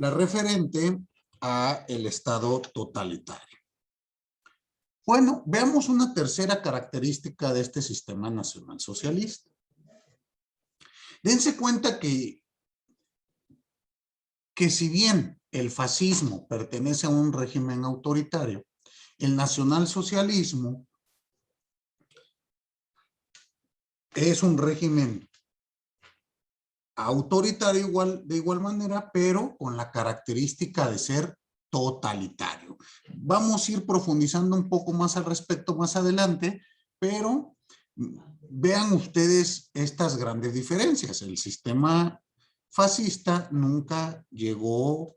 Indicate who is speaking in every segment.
Speaker 1: la referente a el Estado totalitario. Bueno, veamos una tercera característica de este sistema nacional socialista. Dense cuenta que si bien el fascismo pertenece a un régimen autoritario, el nacionalsocialismo es un régimen autoritario de igual manera, pero con la característica de ser totalitario. Vamos a ir profundizando un poco más al respecto más adelante, pero vean ustedes estas grandes diferencias. El sistema fascista nunca llegó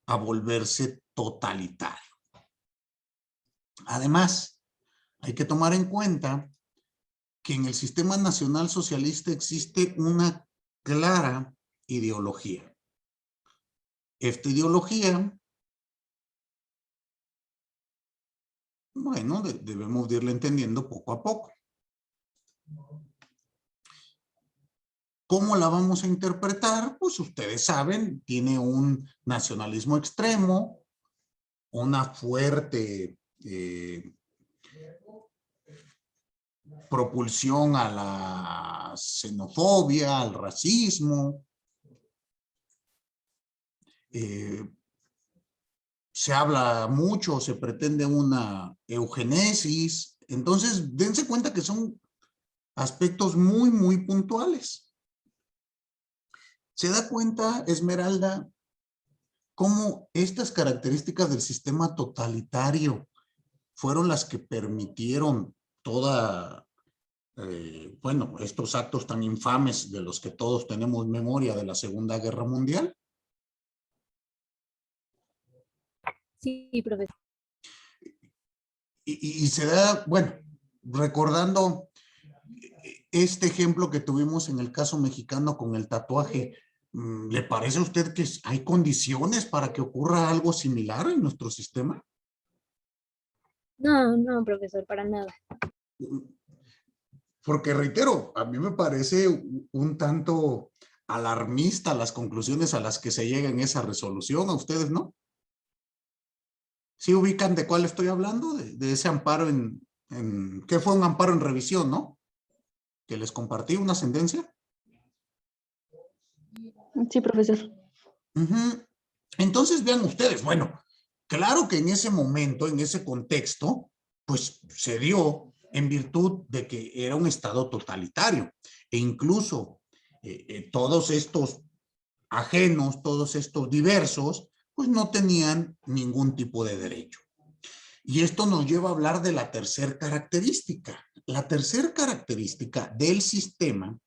Speaker 1: a volverse totalitario. Además, hay que tomar en cuenta que en el sistema nacional socialista existe una clara ideología. Esta ideología, bueno, debemos de irla entendiendo poco a poco. ¿Cómo la vamos a interpretar? Pues ustedes saben, tiene un nacionalismo extremo, una fuerte propulsión a la xenofobia, al racismo. Se habla mucho, se pretende una eugenesis. Entonces, dense cuenta que son aspectos muy, muy puntuales. ¿Se da cuenta, Esmeralda, cómo estas características del sistema totalitario fueron las que permitieron bueno, estos actos tan infames de los que todos tenemos memoria de la Segunda Guerra Mundial?
Speaker 2: Sí, profesor.
Speaker 1: Y se da, bueno, recordando este ejemplo que tuvimos en el caso mexicano con el tatuaje, ¿le parece a usted que hay condiciones para que ocurra algo similar en nuestro sistema?
Speaker 2: No, no, profesor, para nada.
Speaker 1: Porque reitero, a mí me parece un tanto alarmista las conclusiones a las que se llega en esa resolución. ¿A ustedes no? ¿Sí ubican de cuál estoy hablando? De ese amparo ¿qué fue un amparo en revisión, no? Que les compartí una sentencia.
Speaker 3: Sí, profesor.
Speaker 1: Entonces vean ustedes, bueno, claro que en ese momento, en ese contexto, pues se dio en virtud de que era un estado totalitario e incluso todos estos ajenos, todos estos diversos, pues no tenían ningún tipo de derecho. Y esto nos lleva a hablar de la tercera característica. La tercera característica del sistema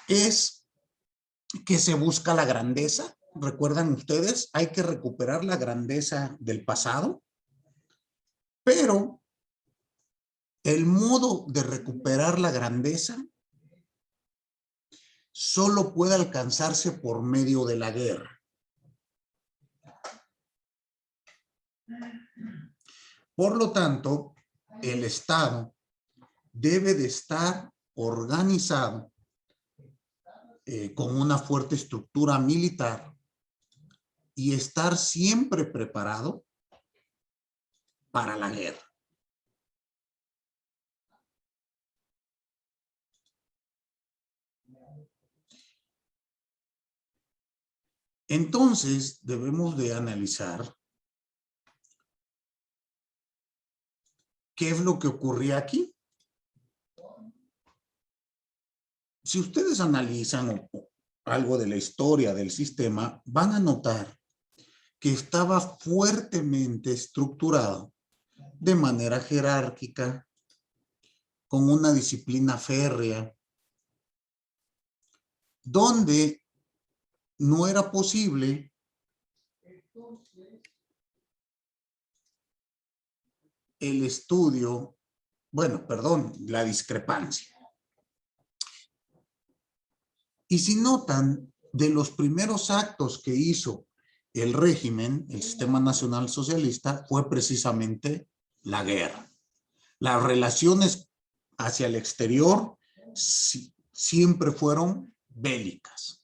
Speaker 1: es que se busca la grandeza. ¿Recuerdan ustedes? Hay que recuperar la grandeza del pasado, pero el modo de recuperar la grandeza solo puede alcanzarse por medio de la guerra. Por lo tanto, el Estado debe de estar organizado con una fuerte estructura militar y estar siempre preparado para la guerra. Entonces, debemos de analizar qué es lo que ocurría aquí. Si ustedes analizan algo de la historia del sistema, van a notar que estaba fuertemente estructurado de manera jerárquica, con una disciplina férrea, donde no era posible el estudio, bueno, perdón, la discrepancia. Y si notan, de los primeros actos que hizo el régimen, el Sistema Nacional Socialista, fue precisamente la guerra. Las relaciones hacia el exterior siempre fueron bélicas.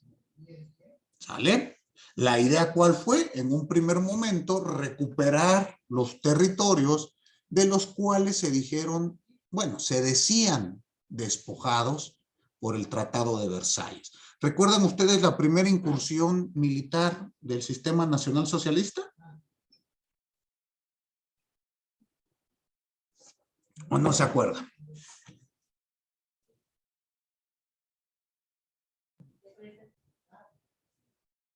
Speaker 1: ¿Sale? La idea, ¿cuál fue? En un primer momento, recuperar los territorios de los cuales se dijeron, bueno, se decían despojados por el Tratado de Versalles. ¿Recuerdan ustedes la primera incursión militar del Sistema Nacional Socialista? ¿O no se acuerdan?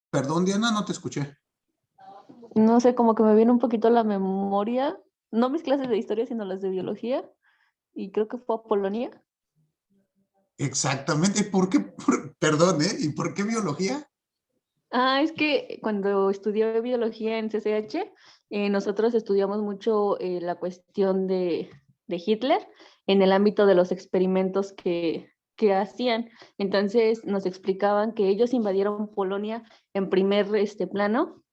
Speaker 1: Perdón, Diana, no te escuché.
Speaker 3: No sé, como que me viene un poquito a la memoria, no mis clases de historia, sino las de biología, y creo que fue a Polonia.
Speaker 1: Exactamente. ¿Por qué? Perdón, ¿eh? ¿Y por qué biología?
Speaker 3: Es que cuando estudié biología en CCH, nosotros estudiamos mucho la cuestión de Hitler en el ámbito de los experimentos que hacían. Entonces nos explicaban que ellos invadieron Polonia en primer plano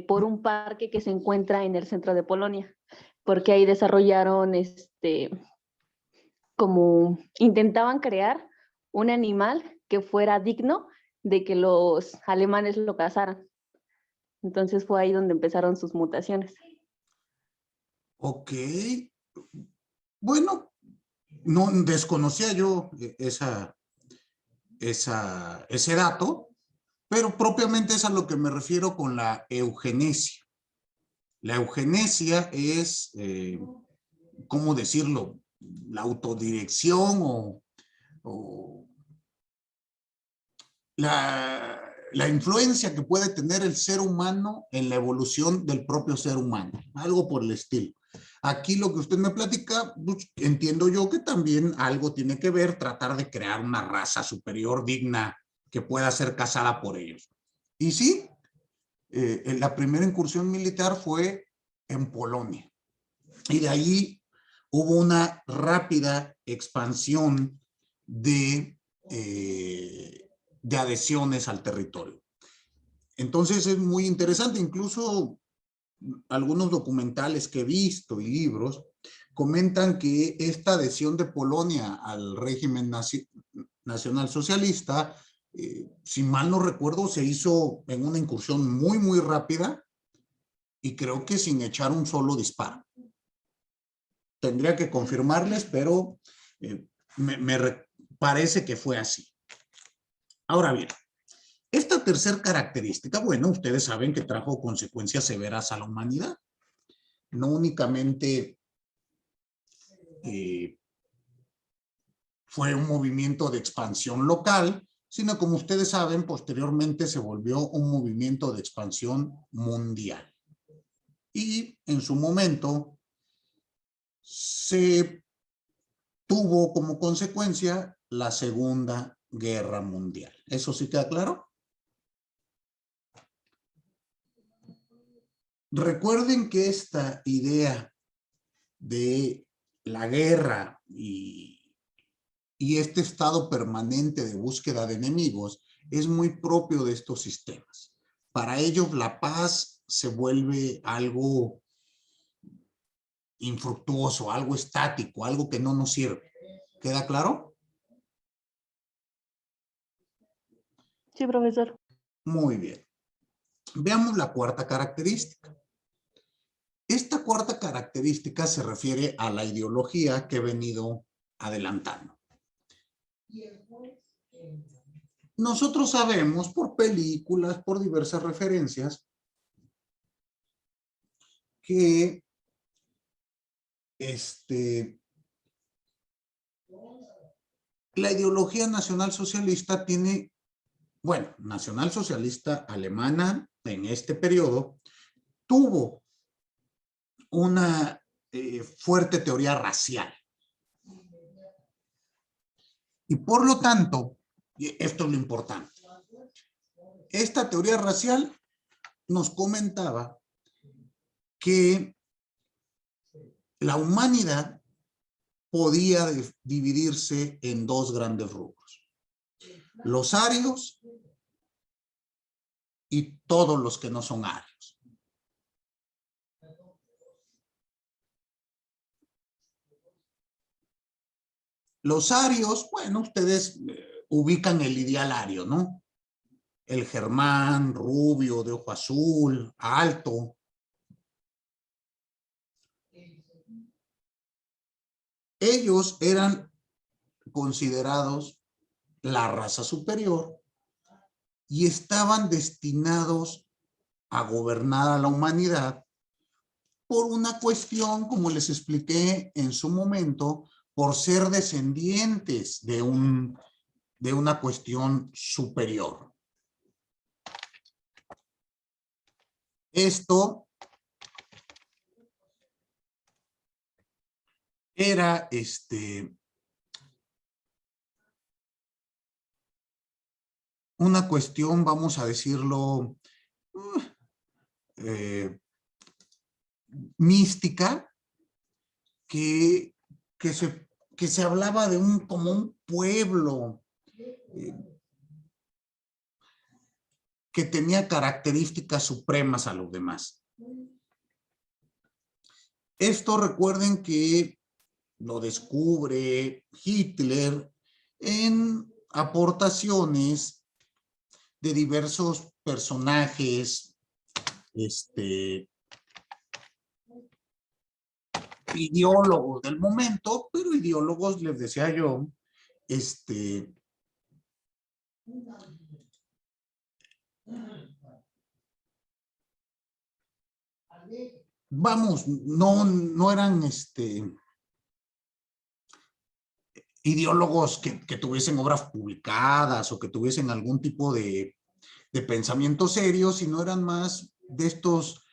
Speaker 3: por un parque que se encuentra en el centro de Polonia, porque ahí desarrollaron como intentaban crear un animal que fuera digno de que los alemanes lo cazaran. Entonces fue ahí donde empezaron sus mutaciones.
Speaker 1: Ok. Bueno, no desconocía yo ese dato, pero propiamente es a lo que me refiero con la eugenesia. La eugenesia es, ¿cómo decirlo? La autodirección o la influencia que puede tener el ser humano en la evolución del propio ser humano, algo por el estilo. Aquí lo que usted me platica, pues, entiendo yo que también algo tiene que ver tratar de crear una raza superior digna que pueda ser cazada por ellos. Y sí, la primera incursión militar fue en Polonia. Y de ahí hubo una rápida expansión de adhesiones al territorio. Entonces es muy interesante, incluso algunos documentales que he visto y libros comentan que esta adhesión de Polonia al régimen nacional socialista, si mal no recuerdo, se hizo en una incursión muy, muy rápida y creo que sin echar un solo disparo. Tendría que confirmarles, pero me parece que fue así. Ahora bien, esta tercera característica, bueno, ustedes saben que trajo consecuencias severas a la humanidad. No únicamente fue un movimiento de expansión local, sino como ustedes saben, posteriormente se volvió un movimiento de expansión mundial. Y en su momento se tuvo como consecuencia la Segunda Guerra Mundial. ¿Eso sí queda claro? Recuerden que esta idea de la guerra y este estado permanente de búsqueda de enemigos es muy propio de estos sistemas. Para ellos la paz se vuelve algo infructuoso, algo estático, algo que no nos sirve. ¿Queda claro?
Speaker 3: Sí, profesor.
Speaker 1: Muy bien. Veamos la cuarta característica. Esta cuarta característica se refiere a la ideología que he venido adelantando. Nosotros sabemos por películas, por diversas referencias, que la ideología nacionalsocialista tiene, bueno, nacionalsocialista alemana en este periodo, tuvo una fuerte teoría racial. Y por lo tanto, esto es lo importante, esta teoría racial nos comentaba que la humanidad podía dividirse en dos grandes rubros: los arios y todos los que no son arios. Los arios, bueno, ustedes ubican el ideal ario, ¿no? el germán, rubio, de ojo azul, alto. Ellos eran considerados la raza superior y estaban destinados a gobernar a la humanidad por una cuestión, como les expliqué en su momento, por ser descendientes de una cuestión superior. Esto era una cuestión, vamos a decirlo, mística, que se hablaba de como un pueblo que tenía características supremas a los demás. Esto recuerden que lo descubre Hitler en aportaciones de diversos personajes ideólogos del momento, pero ideólogos, les decía yo, vamos, no eran ideólogos que tuviesen obras publicadas o que tuviesen algún tipo de pensamiento serio, sino eran más de estos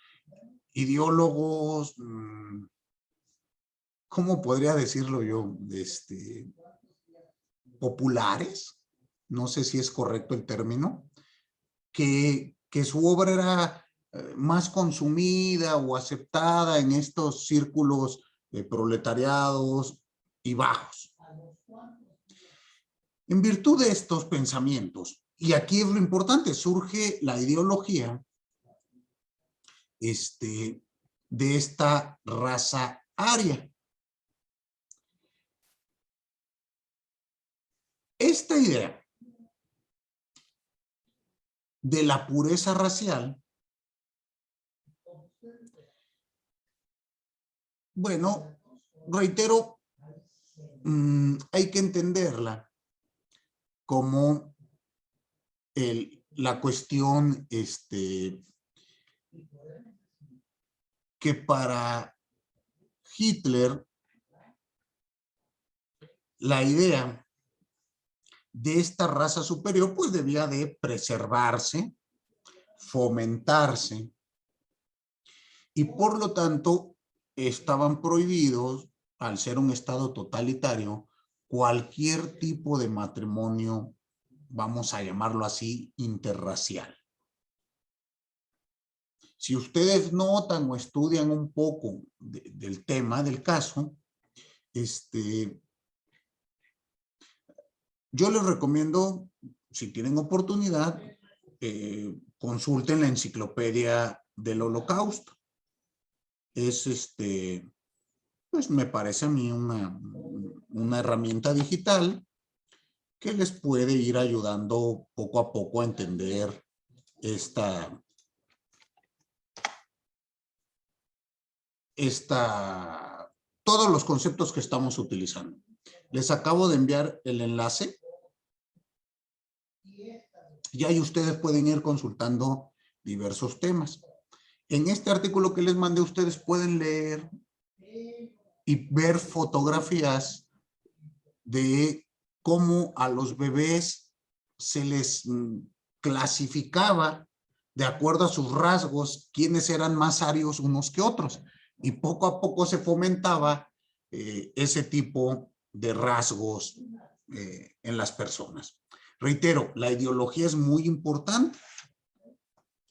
Speaker 1: ideólogos, ¿cómo podría decirlo yo? Populares, no sé si es correcto el término, que su obra era más consumida o aceptada en estos círculos proletariados y bajos. En virtud de estos pensamientos, y aquí es lo importante, surge la ideología de esta raza aria. Esta idea de la pureza racial, bueno, reitero, hay que entenderla como la cuestión que para Hitler la idea de esta raza superior pues debía de preservarse, fomentarse, y por lo tanto estaban prohibidos, al ser un estado totalitario, cualquier tipo de matrimonio, vamos a llamarlo así, interracial. Si ustedes notan o estudian un poco del tema, del caso, yo les recomiendo, si tienen oportunidad, consulten la enciclopedia del Holocausto. Es pues me parece a mí una herramienta digital que les puede ir ayudando poco a poco a entender todos los conceptos que estamos utilizando. Les acabo de enviar el enlace y ahí ustedes pueden ir consultando diversos temas. En este artículo que les mandé, ustedes pueden leer y ver fotografías de cómo a los bebés se les clasificaba de acuerdo a sus rasgos, quiénes eran más arios unos que otros. Y poco a poco se fomentaba ese tipo de rasgos en las personas. Reitero, la ideología es muy importante.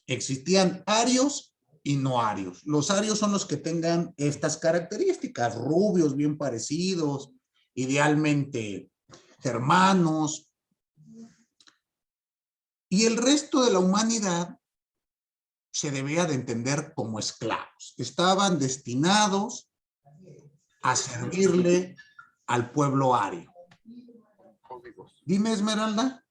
Speaker 1: Existían arios y no arios. Los arios son los que tengan estas características, rubios, bien parecidos, idealmente germanos. Y el resto de la humanidad se debía de entender como esclavos. Estaban destinados a servirle al pueblo ario. Dime, Esmeralda.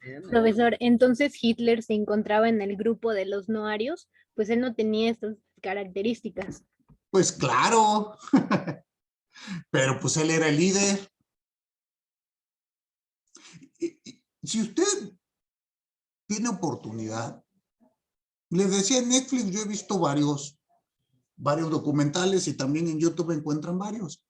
Speaker 4: Bien.
Speaker 2: Profesor, entonces Hitler se encontraba en el grupo de los no arios, pues él no tenía estas características.
Speaker 1: Pues claro, pero pues él era el líder. Si usted tiene oportunidad, les decía en Netflix, yo he visto varios documentales y también en YouTube encuentran varios.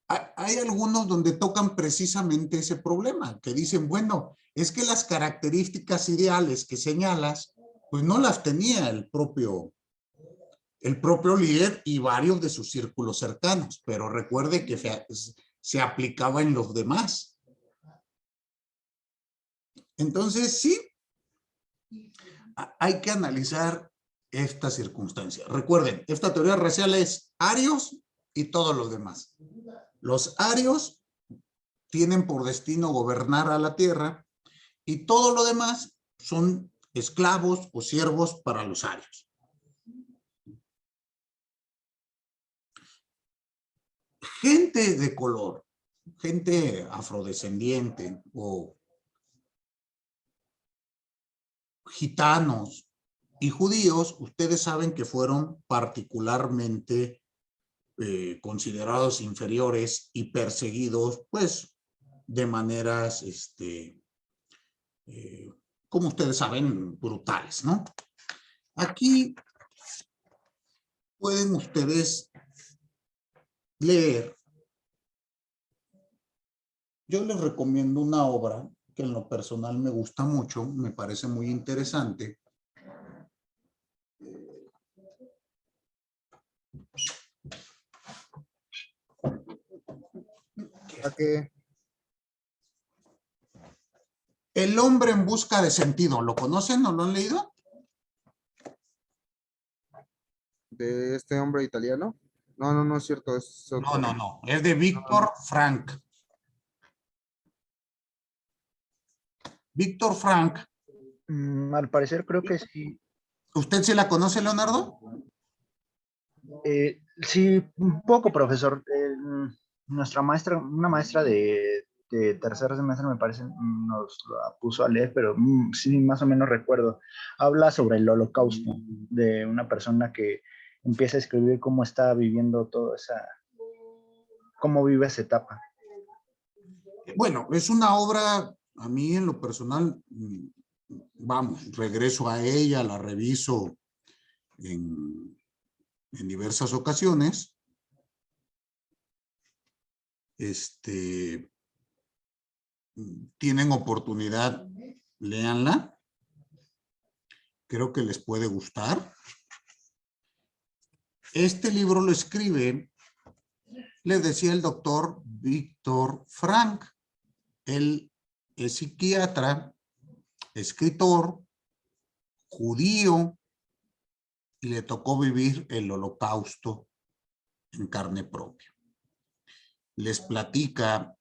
Speaker 1: Hay algunos donde tocan precisamente ese problema, que dicen, bueno, es que las características ideales que señalas, pues no las tenía el propio líder y varios de sus círculos cercanos, pero recuerde que se aplicaba en los demás. Entonces, sí, hay que analizar esta circunstancia. Recuerden, esta teoría racial es arios y todos los demás. Los arios tienen por destino gobernar a la tierra y todo lo demás son esclavos o siervos para los arios. Gente de color, gente afrodescendiente o gitanos y judíos, ustedes saben que fueron particularmente considerados inferiores y perseguidos, pues, de maneras, como ustedes saben, brutales, ¿no? Aquí pueden ustedes leer. Yo les recomiendo una obra que en lo personal me gusta mucho, me parece muy interesante.
Speaker 4: Okay.
Speaker 1: El hombre en busca de sentido. ¿Lo conocen o lo han leído?
Speaker 4: De este hombre italiano. No, no es cierto. Es otro.
Speaker 1: No. Es de Víctor Frank. Víctor Frank.
Speaker 5: Al parecer creo que sí.
Speaker 1: ¿Usted sí la conoce, Leonardo?
Speaker 5: Sí, un poco, profesor. Nuestra maestra, una maestra de tercer semestre, me parece, nos la puso a leer, pero sí, más o menos recuerdo. Habla sobre el holocausto de una persona que empieza a escribir cómo está viviendo toda cómo vive esa etapa.
Speaker 1: Bueno, es una obra, a mí en lo personal, vamos, regreso a ella, la reviso en diversas ocasiones. Tienen oportunidad, léanla. Creo que les puede gustar. Este libro lo escribe, les decía, el doctor Víctor Frank. Él es psiquiatra, escritor, judío, y le tocó vivir el holocausto en carne propia. Les platica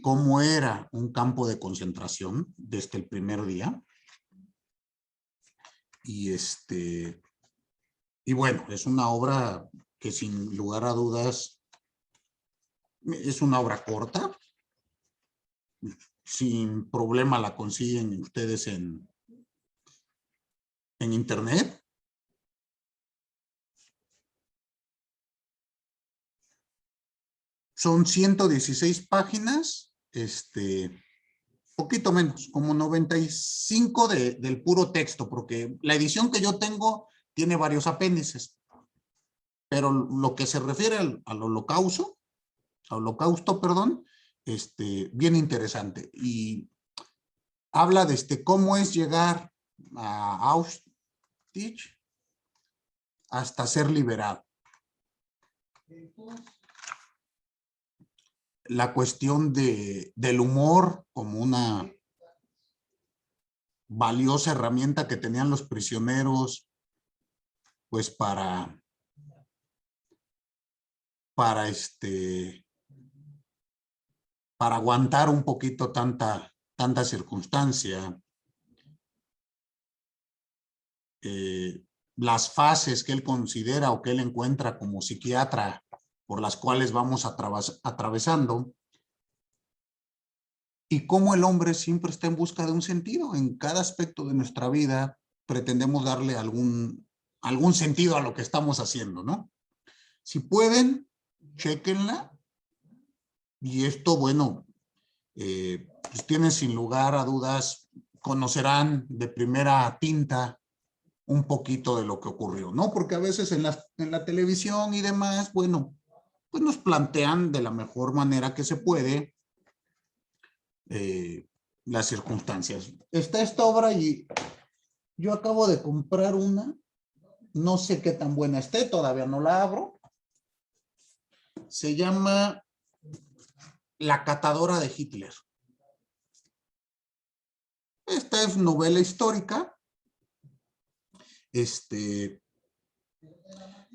Speaker 1: cómo era un campo de concentración desde el primer día. Y bueno, es una obra que sin lugar a dudas es una obra corta. Sin problema la consiguen ustedes en internet. Son 116 páginas, poquito menos, como 95 del puro texto, porque la edición que yo tengo tiene varios apéndices. Pero lo que se refiere al holocausto, perdón, bien interesante. Y habla de cómo es llegar a Auschwitz hasta ser liberado. La cuestión del humor como una valiosa herramienta que tenían los prisioneros, pues para aguantar un poquito tanta circunstancia. Las fases que él considera o que él encuentra como psiquiatra por las cuales vamos atravesando. y cómo el hombre siempre está en busca de un sentido. En cada aspecto de nuestra vida pretendemos darle algún sentido a lo que estamos haciendo, ¿no? Si pueden, chéquenla. Y esto, bueno, pues tienen sin lugar a dudas, conocerán de primera tinta un poquito de lo que ocurrió, ¿no? Porque a veces en la televisión y demás, bueno, pues nos plantean de la mejor manera que se puede las circunstancias. Está esta obra y yo acabo de comprar una, no sé qué tan buena esté, todavía no la abro. Se llama La catadora de Hitler. Esta es novela histórica.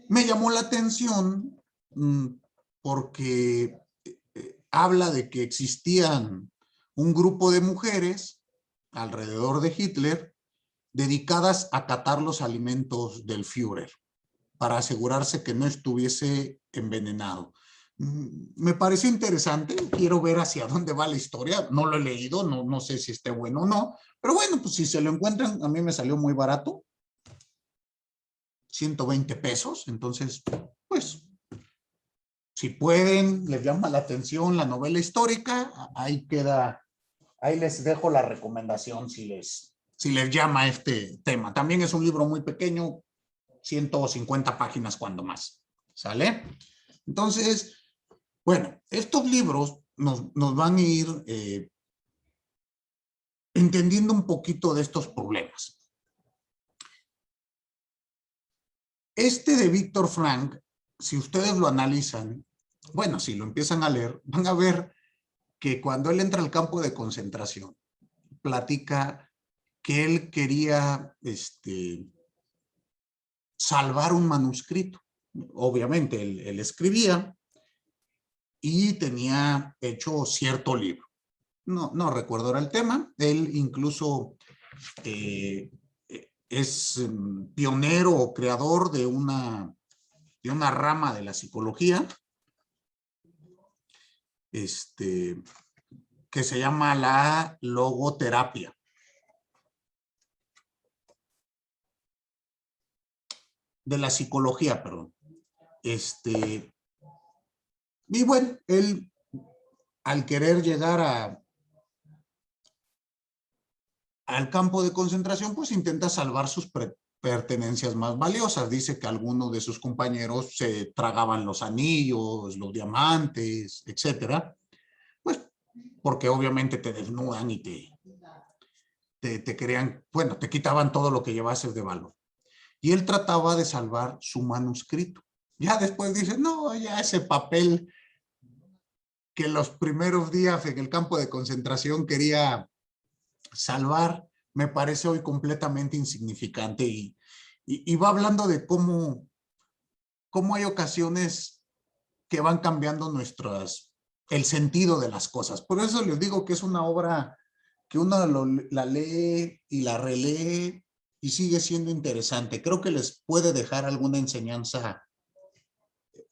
Speaker 1: Me llamó la atención porque habla de que existían un grupo de mujeres alrededor de Hitler dedicadas a catar los alimentos del Führer para asegurarse que no estuviese envenenado. Me pareció interesante, quiero ver hacia dónde va la historia, no lo he leído, no sé si esté bueno o no, pero bueno, pues si se lo encuentran, a mí me salió muy barato, 120 pesos, entonces, pues, si pueden, les llama la atención la novela histórica, ahí queda, ahí les dejo la recomendación si les llama este tema. También es un libro muy pequeño, 150 páginas cuando más, ¿sale? Entonces, bueno, estos libros nos van a ir entendiendo un poquito de estos problemas. Este de Víctor Frank, si ustedes lo analizan, bueno, si lo empiezan a leer, van a ver que cuando él entra al campo de concentración, platica que él quería salvar un manuscrito. Obviamente, él escribía y tenía hecho cierto libro. No recuerdo ahora el tema. Él incluso es pionero o creador de una rama de la psicología que se llama la logoterapia. De la psicología, perdón. Y bueno, él al querer llegar al campo de concentración, pues intenta salvar sus pertenencias más valiosas. Dice que algunos de sus compañeros se tragaban los anillos, los diamantes, etcétera. Pues porque obviamente te desnudan y te querían, bueno, te quitaban todo lo que llevases de valor. Y él trataba de salvar su manuscrito. Ya después dice, no, ya ese papel que los primeros días en el campo de concentración quería salvar, me parece hoy completamente insignificante y va hablando de cómo hay ocasiones que van cambiando el sentido de las cosas. Por eso les digo que es una obra que uno la lee y la relee y sigue siendo interesante. Creo que les puede dejar alguna enseñanza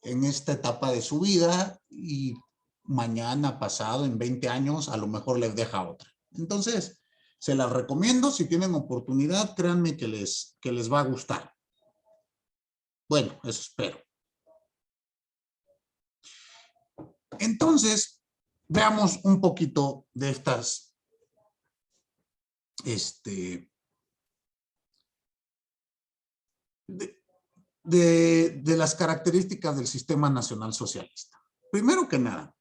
Speaker 1: en esta etapa de su vida y mañana, pasado, en 20 años, a lo mejor les deja otra. Entonces, se las recomiendo. Si tienen oportunidad, créanme que les va a gustar. Bueno, eso espero. Entonces, veamos un poquito de estas de las características del sistema nacional socialista. Primero que nada,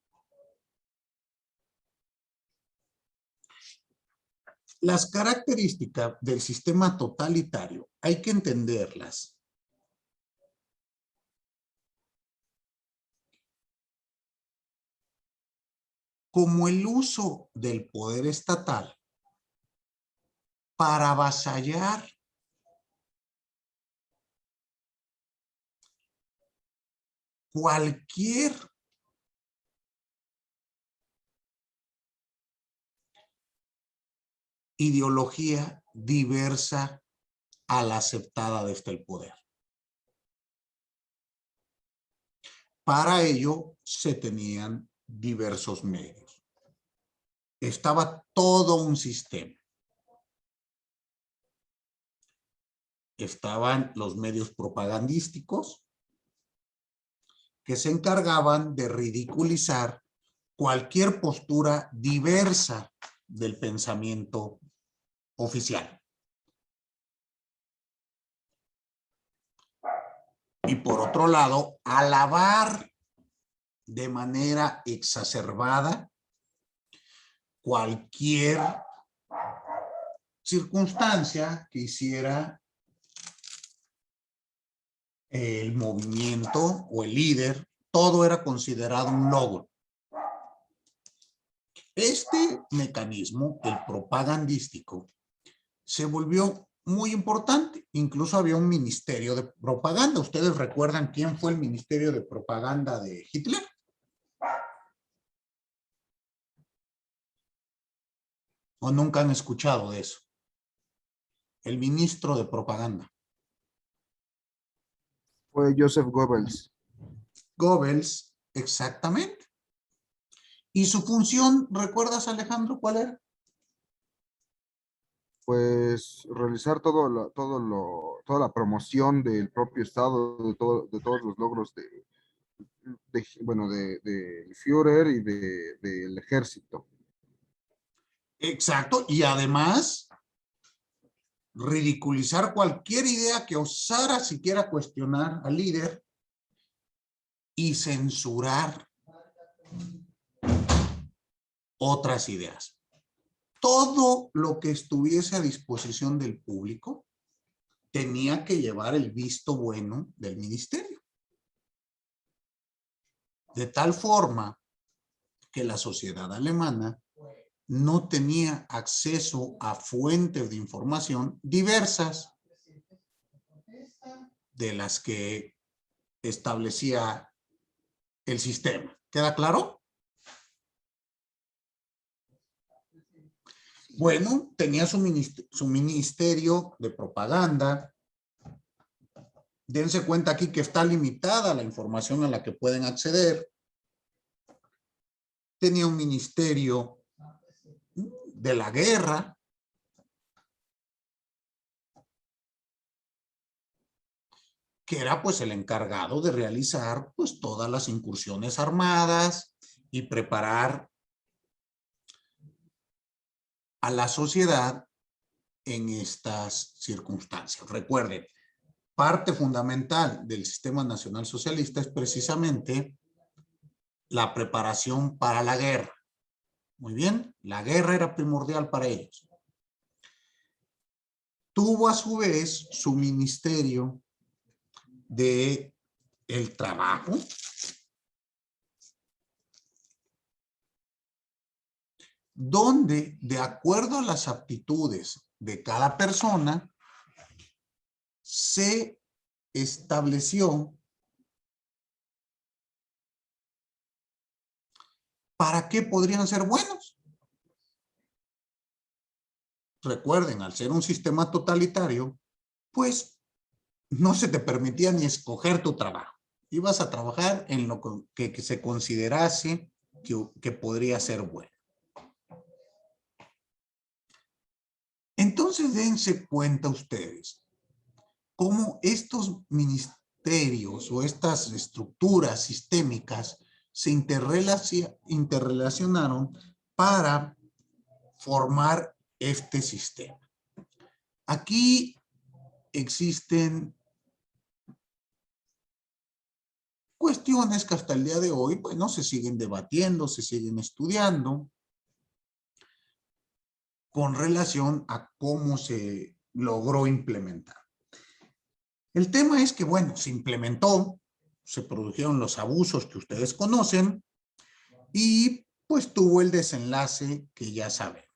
Speaker 1: las características del sistema totalitario hay que entenderlas como el uso del poder estatal para avasallar cualquier ideología diversa a la aceptada desde el poder. Para ello se tenían diversos medios. estaba todo un sistema. Estaban los medios propagandísticos que se encargaban de ridiculizar cualquier postura diversa del pensamiento oficial. Y por otro lado, alabar de manera exacerbada cualquier circunstancia que hiciera el movimiento o el líder. Todo era considerado un logro. Este mecanismo, el propagandístico, se volvió muy importante. Incluso había un ministerio de propaganda. ¿Ustedes recuerdan quién fue el ministerio de propaganda de Hitler? ¿O nunca han escuchado de eso? El ministro de propaganda.
Speaker 4: Fue Joseph Goebbels.
Speaker 1: Goebbels, exactamente. ¿Y su función, recuerdas, Alejandro, cuál era?
Speaker 4: Pues realizar toda la promoción del propio Estado, de todos los logros del Führer y del ejército.
Speaker 1: Exacto. Y además, ridiculizar cualquier idea que osara siquiera cuestionar al líder y censurar otras ideas. Todo lo que estuviese a disposición del público tenía que llevar el visto bueno del ministerio. De tal forma que la sociedad alemana no tenía acceso a fuentes de información diversas de las que establecía el sistema. ¿Queda claro? Bueno, tenía su ministerio de propaganda. Dense cuenta aquí que está limitada la información a la que pueden acceder. Tenía un ministerio de la guerra. Que era pues el encargado de realizar pues todas las incursiones armadas y preparar a la sociedad en estas circunstancias. Recuerden, parte fundamental del sistema nacional socialista es precisamente la preparación para la guerra. Muy bien, la guerra era primordial para ellos. Tuvo a su vez su ministerio de el trabajo, donde de acuerdo a las aptitudes de cada persona se estableció para qué podrían ser buenos. Recuerden, al ser un sistema totalitario, pues no se te permitía ni escoger tu trabajo. Ibas a trabajar en lo que se considerase que podría ser bueno. Entonces dense cuenta ustedes cómo estos ministerios o estas estructuras sistémicas se interrelacionaron para formar este sistema. Aquí existen cuestiones que hasta el día de hoy, bueno, se siguen debatiendo, se siguen estudiando con relación a cómo se logró implementar. El tema es que, bueno, se implementó, se produjeron los abusos que ustedes conocen y pues tuvo el desenlace que ya sabemos.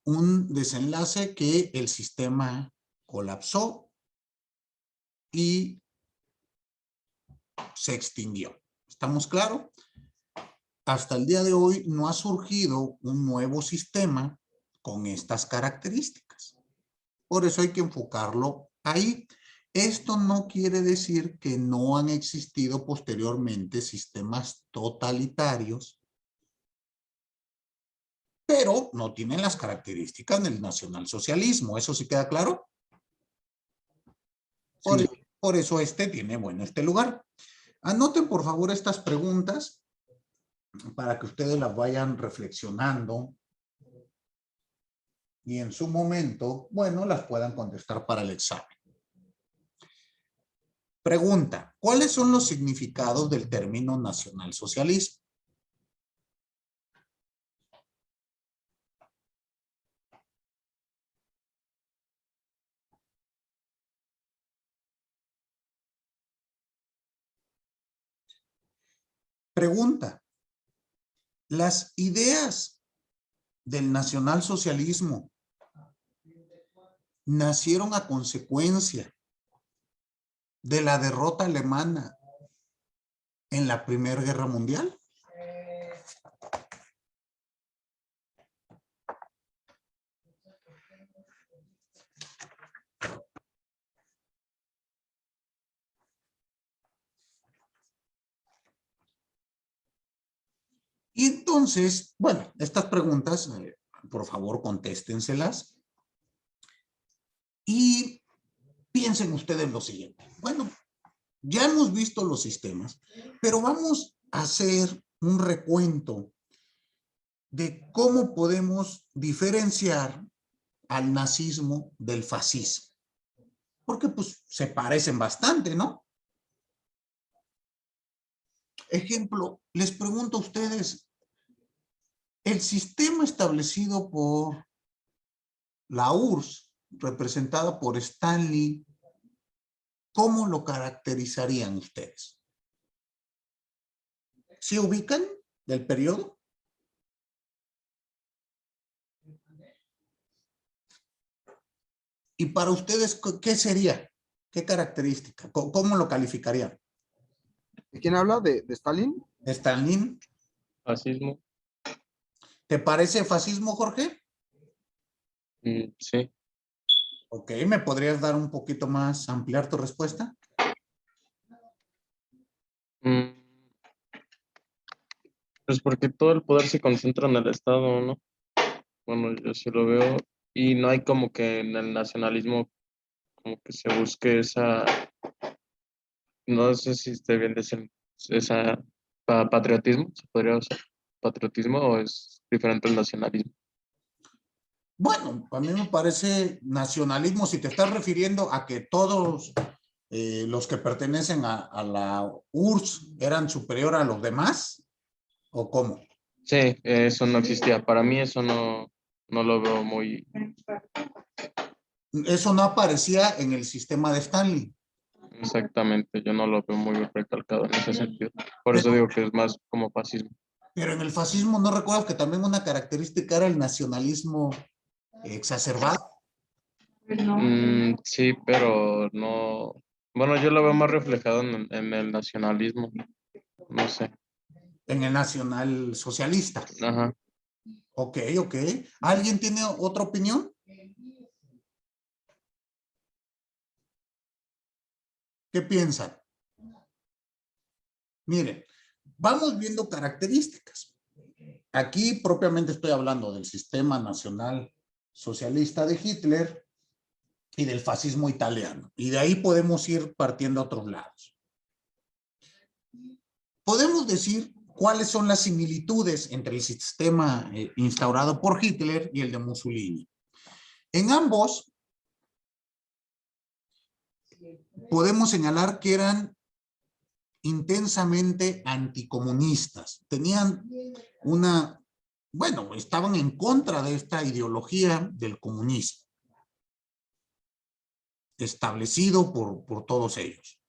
Speaker 1: Un desenlace que el sistema colapsó y se extinguió. ¿Estamos claros? Hasta el día de hoy no ha surgido un nuevo sistema con estas características. Por eso hay que enfocarlo ahí. Esto no quiere decir que no han existido posteriormente sistemas totalitarios pero no tienen las características del nacionalsocialismo. ¿Eso sí queda claro?
Speaker 4: Sí.
Speaker 1: Por eso este tiene, bueno, este lugar. Anoten por favor estas preguntas para que ustedes las vayan reflexionando y en su momento, bueno, las puedan contestar para el examen. Pregunta, ¿cuáles son los significados del término nacionalsocialismo? Pregunta, ¿las ideas del nacionalsocialismo nacieron a consecuencia de la derrota alemana en la Primera Guerra Mundial? Y entonces, bueno, estas preguntas, por favor, contéstenselas. Y piensen ustedes lo siguiente. Bueno, ya hemos visto los sistemas, pero vamos a hacer un recuento de cómo podemos diferenciar al nazismo del fascismo. Porque pues se parecen bastante, ¿no? Ejemplo, les pregunto a ustedes, el sistema establecido por la URSS, representada por Stalin, ¿cómo lo caracterizarían ustedes? ¿Se ubican del periodo? Y para ustedes, ¿qué sería? ¿Qué característica? ¿Cómo lo calificarían?
Speaker 4: ¿De quién habla? ¿De Stalin?
Speaker 1: ¿Stalin?
Speaker 6: Fascismo.
Speaker 1: ¿Te parece fascismo, Jorge?
Speaker 6: Sí.
Speaker 1: Ok, ¿me podrías dar un poquito más, ampliar tu respuesta?
Speaker 6: Pues porque todo el poder se concentra en el Estado, ¿no? Bueno, yo sí lo veo. Y no hay como que en el nacionalismo como que se busque esa, no sé si esté bien decir, esa patriotismo, se podría usar patriotismo o es diferente al nacionalismo.
Speaker 1: Bueno, a mí me parece nacionalismo, si te estás refiriendo a que todos los que pertenecen a la URSS eran superior a los demás, ¿o cómo?
Speaker 6: Sí, eso no existía. Para mí eso no lo veo muy
Speaker 1: Eso no aparecía en el sistema de Stalin.
Speaker 6: exactamente. Yo no lo veo muy recalcado en ese sentido. Por eso digo que es más como fascismo.
Speaker 1: Pero en el fascismo, ¿no recuerdas que también una característica era el nacionalismo exacerbado?
Speaker 6: Sí, pero no. Bueno, yo lo veo más reflejado en el nacionalismo. No sé.
Speaker 1: En el nacional socialista.
Speaker 6: Ajá.
Speaker 1: Ok, ok. ¿Alguien tiene otra opinión? ¿Qué piensan? Miren, vamos viendo características. Aquí propiamente estoy hablando del sistema nacional socialista de Hitler y del fascismo italiano. Y de ahí podemos ir partiendo a otros lados. Podemos decir cuáles son las similitudes entre el sistema instaurado por Hitler y el de Mussolini. En ambos podemos señalar que eran intensamente anticomunistas. Tenían bueno, estaban en contra de esta ideología del comunismo establecido por todos ellos.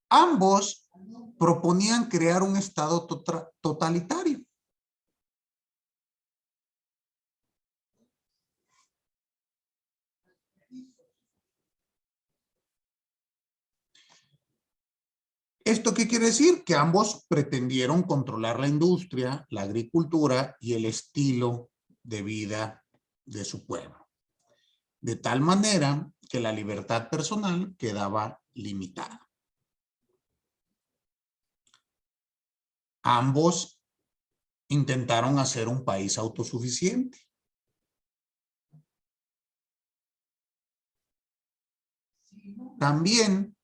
Speaker 1: Ambos proponían crear un estado totalitario. ¿Esto qué quiere decir? Que ambos pretendieron controlar la industria, la agricultura y el estilo de vida de su pueblo. De tal manera que la libertad personal quedaba limitada. Ambos intentaron hacer un país autosuficiente. También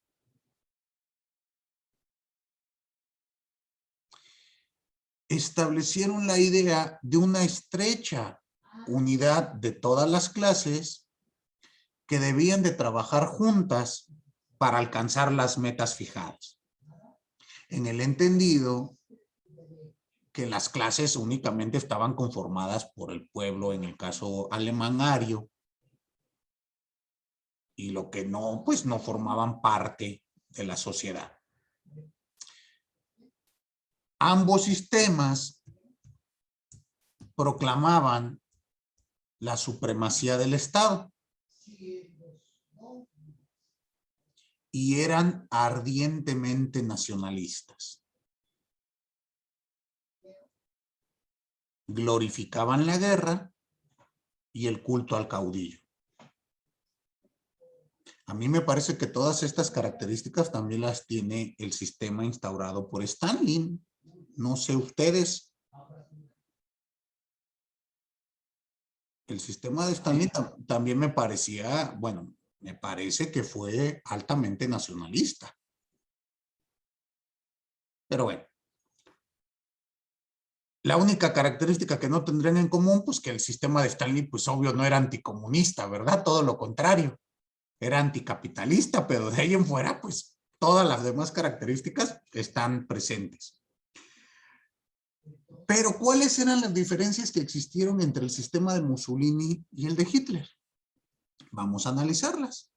Speaker 1: establecieron la idea de una estrecha unidad de todas las clases que debían de trabajar juntas para alcanzar las metas fijadas. En el entendido que las clases únicamente estaban conformadas por el pueblo, en el caso alemán-ario, y lo que no, pues no formaban parte de la sociedad. Ambos sistemas proclamaban la supremacía del Estado y eran ardientemente nacionalistas. Glorificaban la guerra y el culto al caudillo. A mí me parece que todas estas características también las tiene el sistema instaurado por Stalin. No sé ustedes. El sistema de Stalin también me parecía, bueno, me parece que fue altamente nacionalista. Pero bueno. La única característica que no tendrían en común, pues que el sistema de Stalin, pues obvio, no era anticomunista, ¿verdad? Todo lo contrario. Era anticapitalista, pero de ahí en fuera, pues todas las demás características están presentes. Pero ¿cuáles eran las diferencias que existieron entre el sistema de Mussolini y el de Hitler? Vamos a analizarlas.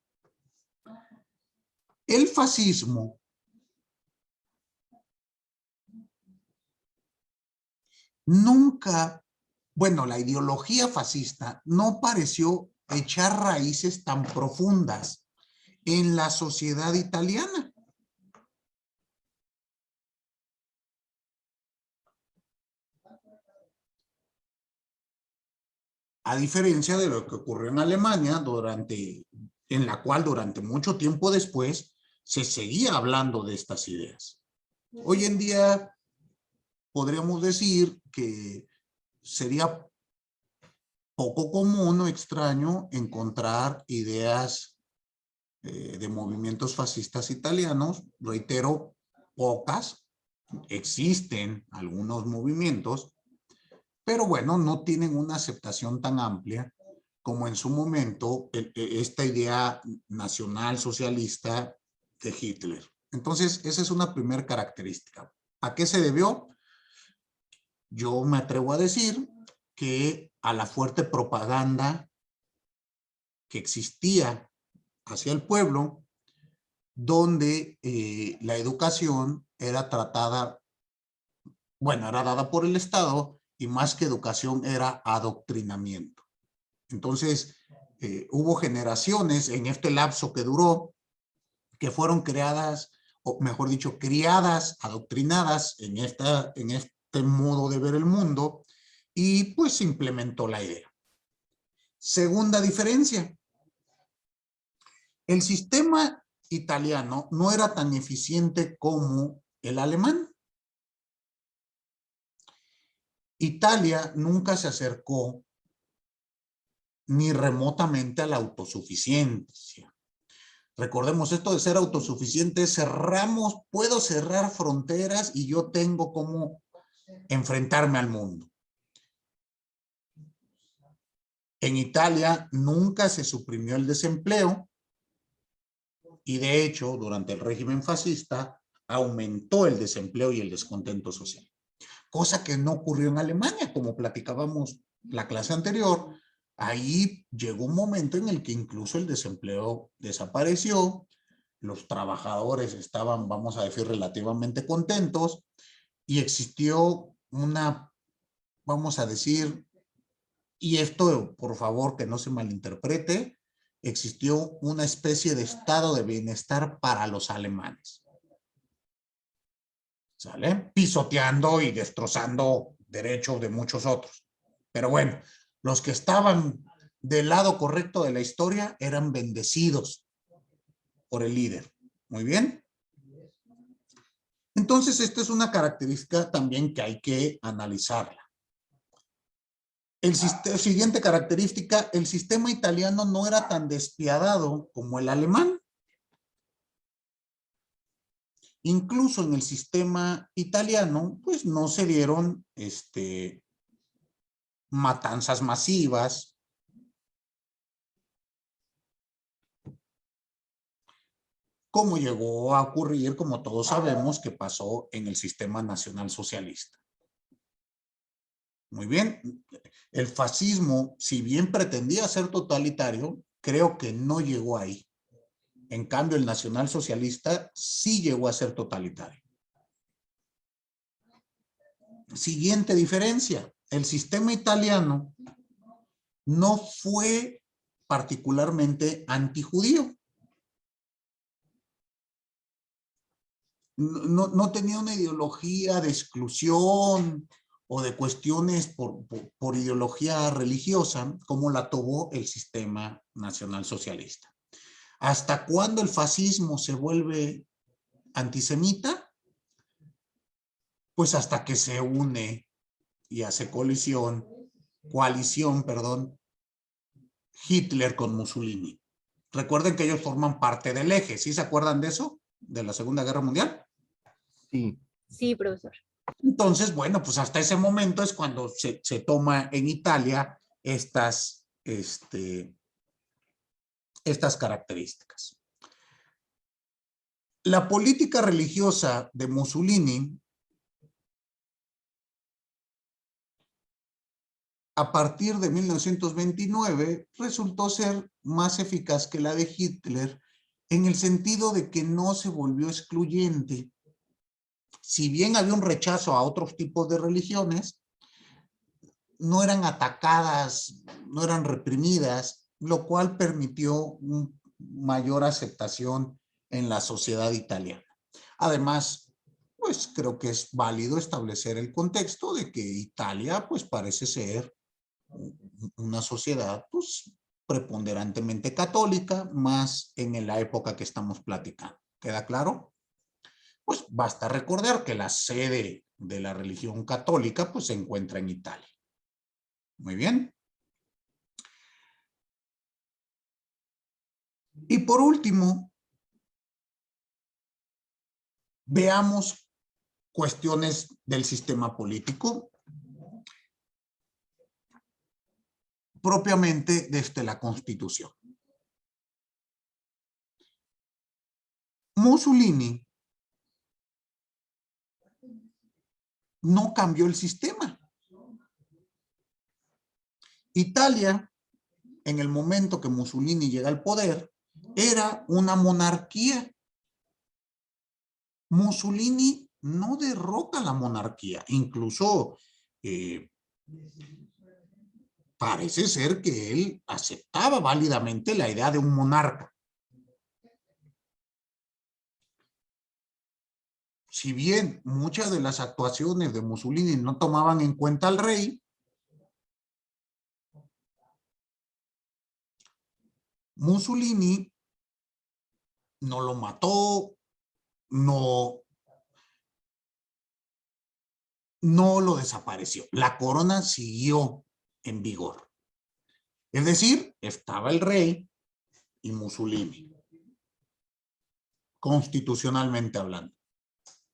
Speaker 1: El fascismo nunca, bueno, la ideología fascista no pareció echar raíces tan profundas en la sociedad italiana. A diferencia de lo que ocurrió en Alemania, en la cual durante mucho tiempo después se seguía hablando de estas ideas. Hoy en día podríamos decir que sería poco común o extraño encontrar ideas de movimientos fascistas italianos. Reitero, pocas. Existen algunos movimientos, pero bueno, no tienen una aceptación tan amplia como en su momento esta idea nacional socialista de Hitler. Entonces, esa es una primera característica. ¿A qué se debió? Yo me atrevo a decir que a la fuerte propaganda que existía hacia el pueblo, donde la educación era tratada, bueno, era dada por el Estado, y más que educación era adoctrinamiento. Entonces, hubo generaciones en este lapso que duró, que fueron creadas, o mejor dicho, criadas, adoctrinadas en este modo de ver el mundo, y pues se implementó la idea. Segunda diferencia. El sistema italiano no era tan eficiente como el alemán. Italia nunca se acercó ni remotamente a la autosuficiencia. Recordemos, esto de ser autosuficiente, puedo cerrar fronteras y yo tengo cómo enfrentarme al mundo. En Italia nunca se suprimió el desempleo y de hecho, durante el régimen fascista, aumentó el desempleo y el descontento social. Cosa que no ocurrió en Alemania, como platicábamos la clase anterior. Ahí llegó un momento en el que incluso el desempleo desapareció, los trabajadores estaban, vamos a decir, relativamente contentos y existió una, vamos a decir, y esto por favor que no se malinterprete, existió una especie de estado de bienestar para los alemanes. ¿Sale? Pisoteando y destrozando derechos de muchos otros. Pero bueno, los que estaban del lado correcto de la historia eran bendecidos por el líder. Muy bien. Entonces, esta es una característica también que hay que analizarla. Siguiente característica, el sistema italiano no era tan despiadado como el alemán. Incluso en el sistema italiano, pues no se dieron matanzas masivas. Como llegó a ocurrir, como todos sabemos, que pasó en el sistema nacional socialista. Muy bien. El fascismo, si bien pretendía ser totalitario, creo que no llegó ahí. En cambio, el nacionalsocialista sí llegó a ser totalitario. Siguiente diferencia. El sistema italiano no fue particularmente antijudío. No tenía una ideología de exclusión o de cuestiones por ideología religiosa como la tuvo el sistema nacionalsocialista. ¿Hasta cuándo el fascismo se vuelve antisemita? Pues hasta que se une y hace coalición, Hitler con Mussolini. Recuerden que ellos forman parte del eje, ¿sí se acuerdan de eso? De la Segunda Guerra Mundial.
Speaker 4: Sí.
Speaker 2: Sí, profesor.
Speaker 1: Entonces, bueno, pues hasta ese momento es cuando se toma en Italia estas características. La política religiosa de Mussolini, a partir de 1929, resultó ser más eficaz que la de Hitler en el sentido de que no se volvió excluyente. Si bien había un rechazo a otros tipos de religiones, no eran atacadas, no eran reprimidas, lo cual permitió una mayor aceptación en la sociedad italiana. Además, pues creo que es válido establecer el contexto de que Italia pues parece ser una sociedad pues preponderantemente católica, más en la época que estamos platicando. ¿Queda claro? Pues basta recordar que la sede de la religión católica pues se encuentra en Italia. Muy bien. Y por último, veamos cuestiones del sistema político, propiamente desde la Constitución. Mussolini no cambió el sistema. Italia, en el momento que Mussolini llega al poder, era una monarquía. Mussolini no derroca la monarquía, incluso parece ser que él aceptaba válidamente la idea de un monarca. Si bien muchas de las actuaciones de Mussolini no tomaban en cuenta al rey, Mussolini no lo mató, no lo desapareció. La corona siguió en vigor. Es decir, estaba el rey y Mussolini, constitucionalmente hablando.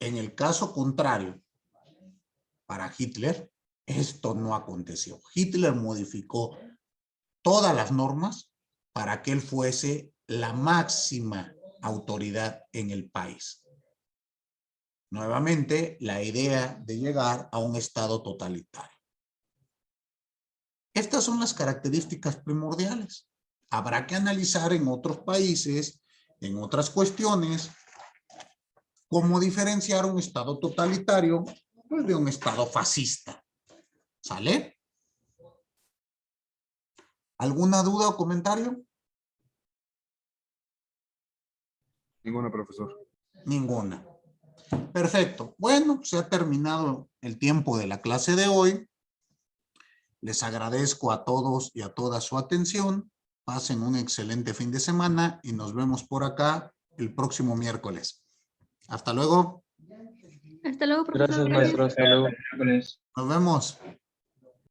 Speaker 1: En el caso contrario, para Hitler, esto no aconteció. Hitler modificó todas las normas para que él fuese la máxima autoridad en el país. Nuevamente, la idea de llegar a un estado totalitario. Estas son las características primordiales. Habrá que analizar en otros países, en otras cuestiones, cómo diferenciar un estado totalitario pues, de un estado fascista. ¿Sale? ¿Alguna duda o comentario?
Speaker 4: Ninguna, profesor.
Speaker 1: Ninguna. Perfecto. Bueno, se ha terminado el tiempo de la clase de hoy. Les agradezco a todos y a todas su atención. Pasen un excelente fin de semana y nos vemos por acá el próximo miércoles. Hasta luego.
Speaker 3: Hasta luego, profesor.
Speaker 6: Gracias, maestro. Hasta luego.
Speaker 1: Nos vemos.